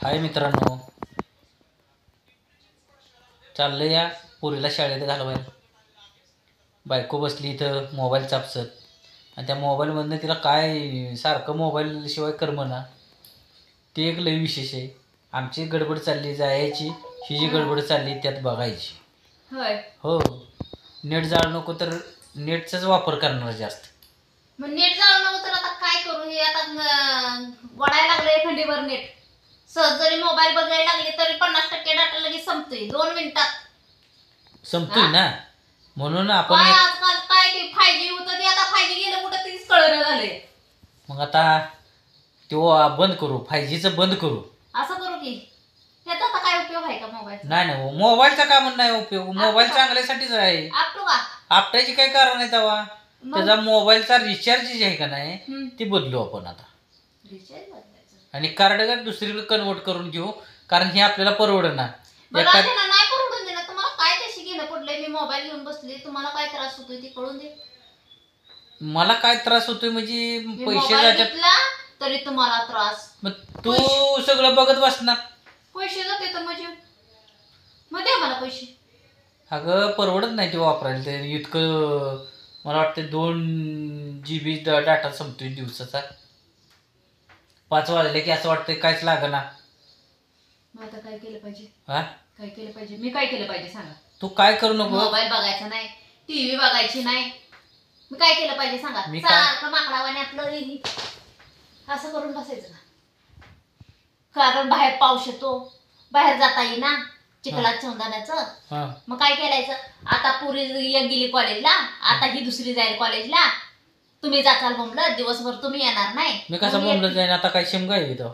हाय मित्रांनो, चाललं या पोरीला शाळेत घालवायला. बायको बसली इथं मोबाईल चापसत आणि त्या मोबाईलमधनं तिला काय सारखं मोबाईलशिवाय करमना. ते एक लई विशेष आहे. आमची गडबड चालली जायची, ही जी गडबड चालली त्यात बघायची. होय. हो, नेट जाळू नको तर नेटचाच वापर करणार जास्त. मग नेट जाळू नको तर आता काय करू? हे आता वडायला लागले खंडीभर नेट. सहज जरी मोबाईल बघायला लागले तरी 50% डाटा लगेच संपतोय 2 मिनिटात संपतोय ना, म्हणून आपण काय आजकाल काय ते 5G होतं ते आता 5G गेलं कुठं तेच कळलं झालंय. मग आता तो बंद करू, 5Gचं बंद करू. असं करू की ह्याचा आता काय उपयोग आहे का मोबाईल? नाही मोबाईलचा का म्हणून नाही उपयोग. मोबाईल चांगल्यासाठीच आहे. आपटू का आपटायची काय कारण आहे तेव्हा? त्याचा मोबाईलचा रिचार्ज जे आहे का नाही ते बदलू आपण आता. रिचार्ज बदलायचं आणि कार्ड का दुसरीकडे कन्वर्ट करून घेऊ, कारण हे आपल्याला परवडणार. मला ते ना नाही परवडून देणार. तुम्हाला काय त्याशी घेणं पडलंय? मी मोबाईल घेऊन बसले, तुम्हाला काय त्रास होतोय ते कळून दे. मला काय त्रास होतोय म्हणजे पैसे मोबाईल जातात घेतला तरी तुम्हाला त्रास. मग तू सगळं बघत बसणार. पैसे जाते तर म्हणजे मग द्या मला पैसे. अगं परवडत नाही ते वापरायला. ते इतकं मला वाटतं 2 GB डाटा संपतोय दिवसाचा. 5 वाजले की असं वाटतंय काहीच लागना. मग आता काय केलं पाहिजे? हा, काय केलं पाहिजे? मी काय केलं पाहिजे सांगा? तू काय करू नको. मोबाईल बघायचा नाही, टीव्ही बघायची नाही. मी काय केलं पाहिजे सांगा? मी काय- सारखं माकडावाने आपलं असं करून बसायचं ना. कारण बाहेर पाऊस येतो, बाहेर जाता येईना चिखलात चौंदाण्याचं. हा, मग काय केलायचं? आता पुरी एक गेली कॉलेजला, आता ही दुसरी जाईल कॉलेजला. तुम्ही जाचाल बोंबलत, दिवसभर तुम्ही येणार नाही. मी कसं मग बोंबलत जाईन? आता काय शेमगा आहे इथं?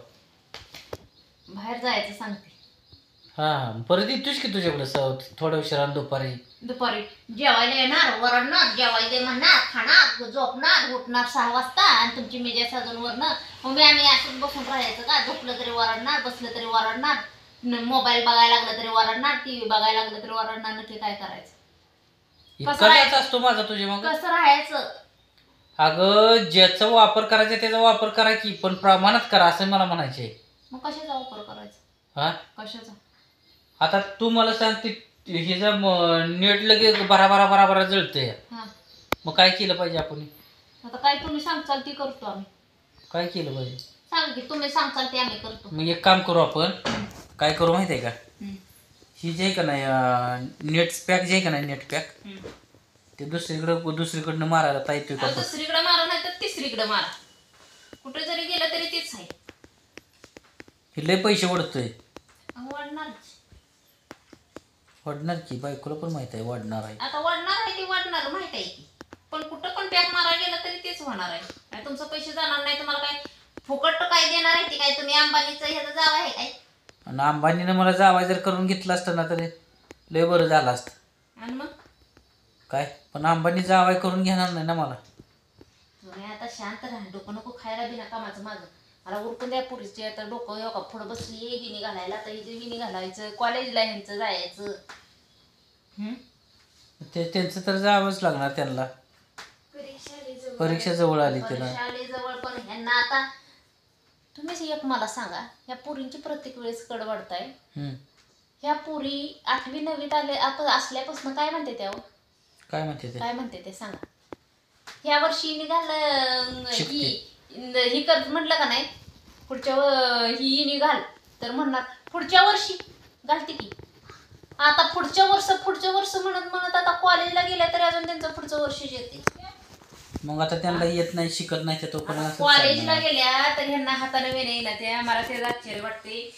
बाहेर जायचं सांगते. हा, परत येतोच की तुझ्याकडे थोड्या उशिरा दुपारी. दुपारी जेवायला येणार, वरडणार, जेवायला म्हणणार, खाणार, झोपणार, उठणार 6 वाजता आणि तुमची मेजा सजून वरणार. मग आम्ही असून बसून राहायचं का? झोपलं तरी वरडणार, बसलं तरी वरडणार, मोबाईल बघायला लागलं तरी वरडणार, टीव्ही बघायला लागलं तरी वरडणार. नक्की काय करायचं? इतकाच असतो माझा तुझे मग. कसं राहायचं? अगं ज्याचा वापर करायचा त्याचा वापर करा की, पण प्रमाणात करा असं मला म्हणायचे. मग कशाचा वापर करायचा? हा, कशाचा? आता तू मला सांग, हे जर नेट लगेच भराभरा जळतंय, हा, मग काय केलं पाहिजे आपण? आता काय तुम्ही सांगचाल ती करतो आम्ही. काय केलं पाहिजे? सांग की तुम्ही सांगचाल ते आम्ही करतो. मग एक काम करू आपण. काय करू माहिती आहे का? ही जे आहे का नाही नेट पॅक जे आहे का नाही, नेट पॅक ते दुसरीकडनं मारायला येतोय का? दुसरीकडे मारा नाही तर तिसरीकडे मारा. कुठे जरी गेलं तरी तेच आहे. हे लय पैसे वाढतोय. वाढणारच. वाढणार की, बायकोला पण माहित आहे वाढणार आहे. आता वाढणार आहे ती वाढणार माहित आहे की, पण कुठं पण पॅक मारा गेला तरी तेच होणार आहे. काय तुमचं पैसे जाणार नाही? तुम्हाला काय फुकट काय देणार आहे? ती काय तुम्ही अंबानीचं ह्याचं जाव आहे काय? आणि अंबानीनं मला जावाय जर करून घेतलं असतं ना तरी लय बरं झालं असतं. आणि मग काय, पण अंबानी जावाय करून घेणार नाही ना मला. तुम्ही आता शांत राहा, डोकं नको खायला बिना कामाचं माझं. मला उरकून द्या पुरीचे. आता डोकं येऊ का पुढं बसली हिनी घालायला, तर हिने हिनी घालायचं, कॉलेजला ह्यांचं जायचं. ते त्यांचं तर जावंच लागणार त्यांना. परीक्षा जवळ आली त्याला. जवळ पण ह्यांना आता तुम्हीच एक मला सांगा, ह्या पुरींची प्रत्येक वेळेस कड वाढताय. ह्या पुरी 8वी 9वीत आले आपण असल्यापासून काय म्हणते त्या? काय म्हणते ते? काय म्हणते ते सांगा. ह्या वर्षी निघाल ही कर म्हटलं का नाही, पुढच्या ही निघाल तर म्हणणार पुढच्या वर्षी घालते की. आता पुढच्या वर्ष म्हणत आता कॉलेजला गेल्या तरी अजून त्यांचं पुढचं वर्ष येते. मग आता त्यांना येत नाही, शिकत नाही ते, तो पण कॉलेजला गेल्या तर ह्यांना हाताने वेणे येणार. ते मला ते आश्चर्य वाटते.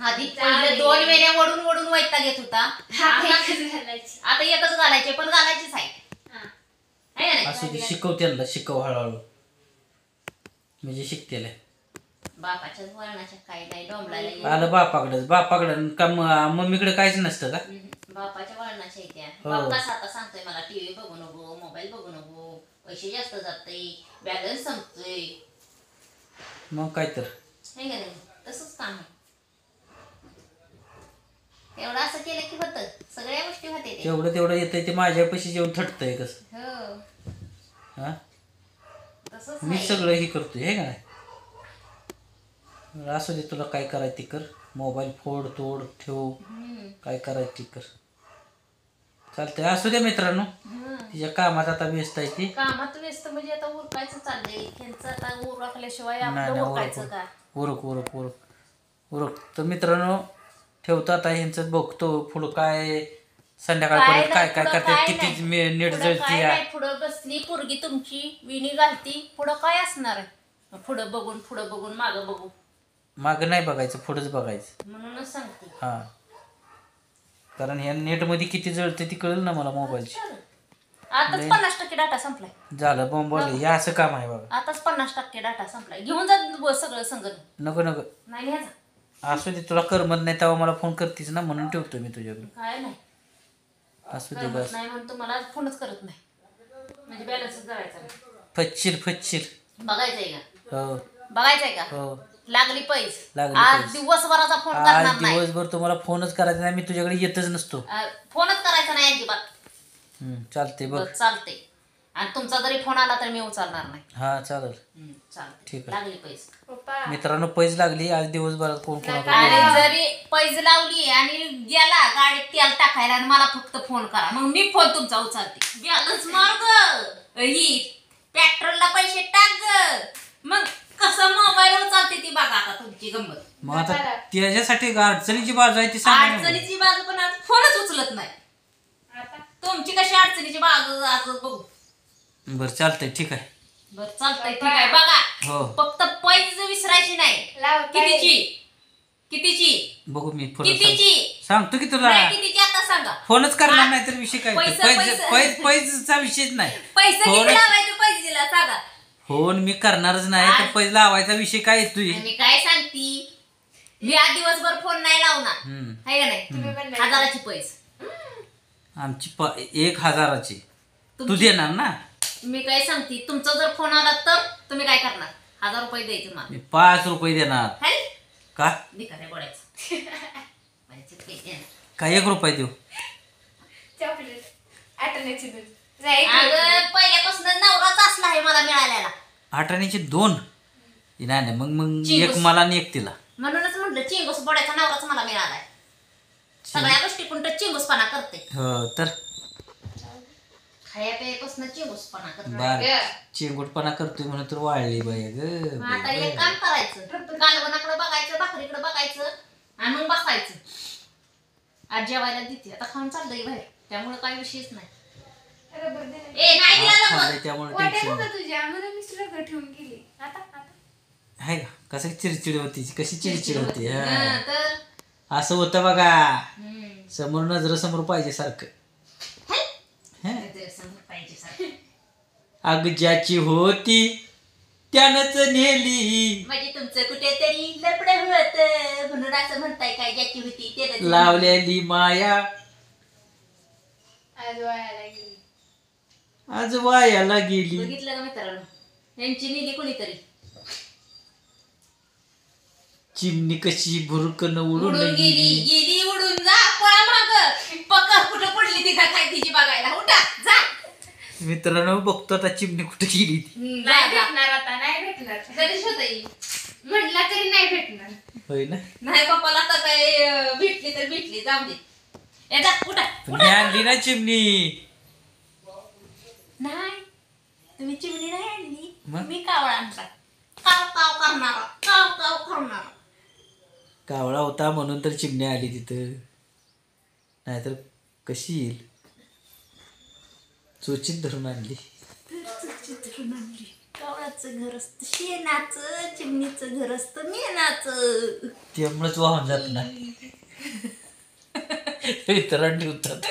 आधी पहिले 2 वेण्या वडून वैताग येत होता. आता एकच घालायचे, पण घालायचीच आहे. असं ते शिकव त्यांना, शिकव हळूहळू म्हणजे शिकतेला. बापाच्याच वळणाच्या काही नाही डोंबळायला आलं बापाकडं का मम्मीकडे काहीच नसतं का? बापाच्या वळणाच्या त्या बाप कसा आता सांगतोय मला टीव्ही बघू नको, मोबाईल बघू नको, पैसे जास्त जातय, बॅलन्स संपतोय. मग काय तर नाही का नाही, तसंच काम आहे. एवढं असं केलं की होतं, सगळ्या गोष्टी होते. तेवढं येतंय ते माझ्या पैसे जेवण थटतंय कसं? हो, हा, तसंच मी सगळं हे करतोय हे का नाही. असू दे, तुला काय करायचं ते कर. मोबाईल फोड तोड ठेव, काय करायचं ते कर. चालतंय, असू दे मित्रांनो. तिच्या कामात आता व्यस्त आहे ती. कामात व्यस्त म्हणजे आता उरकायचं चाललंय त्यांचं. आता उरकल्याशिवाय नाही आपलं नाही, उरकायचं का? उरक तर मित्रांनो, ठेवतो आता. ह्यांचं बघतो पुढं काय काय संध्याकाळपर्यंत काय नाही, काय पुढं करते, काय किती नाही. नीट पुढं जळती काय या. नाही, पुढं बसली पोरगी तुमची विणी घालती. पुढं काय असणार आहे? पुढं बघून मागं बघू. मागं नाही बघायचं, पुढंच बघायचं. म्हणूनच सांगते. हां, कारण ह्या नेटमध्ये किती जळते ती कळेल ना मला मोबाईलची. आताच 50% डाटा संपलाय. झालं बोंबवलं, हे असं काम आहे बघा. आताच 50% डाटा संपलाय. घेऊन जा सगळं संगत. नको नाही न्यायचं. असू दे, तुला करमत नाही तेव्हा मला फोन करतीस ना, म्हणून ठेवतो मी तुझ्याकडे. काय नाही असू दे करमत बस. नाही म्हणून तुम्हाला फोनच करत नाही. म्हणजे बॅलन्सच करायचा नाही. फच्चीर बघायचंय का? हो बघायचंय का? हो. लागली पैस. लागली आज पैस. दिवसभराचा फोन आज करणार नाही. दिवसभर तुम्हाला फोनच करायचा नाही, मी तुझ्याकडे येतच नसतो. फोनच करायचा नाही अजिबात. चालते बघ. बस चालते. आणि तुमचा जरी फोन आला तर मी उचलणार नाही. हा चालेल. चालते. ठीक आहे. लागली पैस. मित्रांनो, पैज लागली आज दिवसभरात. कोण कोणाकडे आणि जरी पैज लावली आणि गेला गाडीत तेल टाकायला आणि मला फक्त फोन करा, मग मी फोन तुमचा उचलते. बॅलन्स मार ग, ही पेट्रोलला पैसे टाक ग. मग कसं मोबाईल उचलते ती बघा आता तुमची गंमत. मग आता त्याच्यासाठी अडचणीची बाजू आहे ती सांगा ना. अडचणीची बाजू पण आज फोनच उचलत नाही. तुमची कशी अडचणीची बाजू आज बघू. बरं चालतंय, ठीक आहे. बरं चालतंय, ठीक आहे. बघा हो, फक्त पैज विसरायची नाही. कितीची बघू मी फोन कितीची सांगतो की तुला. नाही, कितीची आता सांगा. फोनच करणार नाही तर विषय काय? पैसे- पैजचा विषयच नाही. पैसे फोन- किती लावायचे पैसे दिला सांगा. फोन मी करणारच नाही तर पैसे लावायचा विषय काय येतोय? मी काय सांगती, मी आज दिवसभर फोन नाही लावणार. आहे का नाही? 1000ची पैसे आमची 1000ची तू देणार ना? मी काय सांगते, तुमचा जर फोन आला तर तुम्ही काय करणार? 1000 रुपये द्यायचे मला. मी 5 रुपये देणार. है? का? भिकाऱ्या गोड्याचं. माझे पैसे देणार. काय 1 रुपये देऊ? चॉकलेट आठवण्याची दूध अगं पहिल्यापासून नवराच असला आहे मला मिळालेला. 8 2 नाही मग चिंगूस. एक मला आणि एक तिला. म्हणूनच म्हटलं चिंगूस बोड्याचा नवराच मला मिळालाय. सगळ्या गोष्टी पण चिंगूसपणा करते. हो तर खाया प्यायपासून चिंगूसपणा करते. बार चिंगुटपणा करतोय म्हणून तर वाळली बाई ग. मग आता एक काम करायचं, कालवणाकडे बघायचं, भाकरीकडे बघायचं आणि मग बसायचं. आज जेवायला देते, आता खाऊन चाललंय बाहेर, त्यामुळे काही विषयच नाही. रबर दे ना. ए नाही दिला ना खाल्लंय मग. त्यामुळे वाट्या टेन्शन नव्हत्या तुझ्या म्हणून मी सगळं ठेवून गेली. आता आहे का? कसं चिडचिड होती, कशी चिडचिड होती. हं, तर असं होतं बघा. हं. समोर नजर समोर पाहिजे सारखं. हं? ते समोर पाहिजे सारखं. अग ज्याची होती त्यानंच नेली. म्हणजे तुमचं कुठेतरी लपड होत म्हणून असं म्हणताय काय, ज्याची होती ते लावलेली माया आज वायाला गेली. आज वायाला गेली. बघितलं का मित्रांनो, यांची नेली कोणीतरी. चिमणी कशी भुरकन उडून उडून गेली. गेली उडून. जा पळा माग, पक्का कुठं पडली ती का काय तिची बघायला. उठा जा. मित्रांनो बघतो आता चिमणी कुठे गेली ती. नाही भेटणार आता, नाही भेटणार. जरी शोधा येईल. म्हटला तरी नाही भेटणार. होय ना? नाही पप्पाला आता काय भेटली तर भेटली, जाऊ दे. येता उठा. तुम्ही आणली ना चिमणी? नाही तुम्ही चिमणी नाही आणली, मग? मी कावळा आणला. काव काव करणारा, काव काव करणारा. कावळा होता म्हणून तर चिमणी आली तिथं, नाहीतर कशी येईल? चोचीत धरून आणली. कावळाचं घर असतं शेणाचं, चिमणीचं घर असतं मेणाचं. त्यामुळेच वाहून जात नाही. इतरांनी होतात.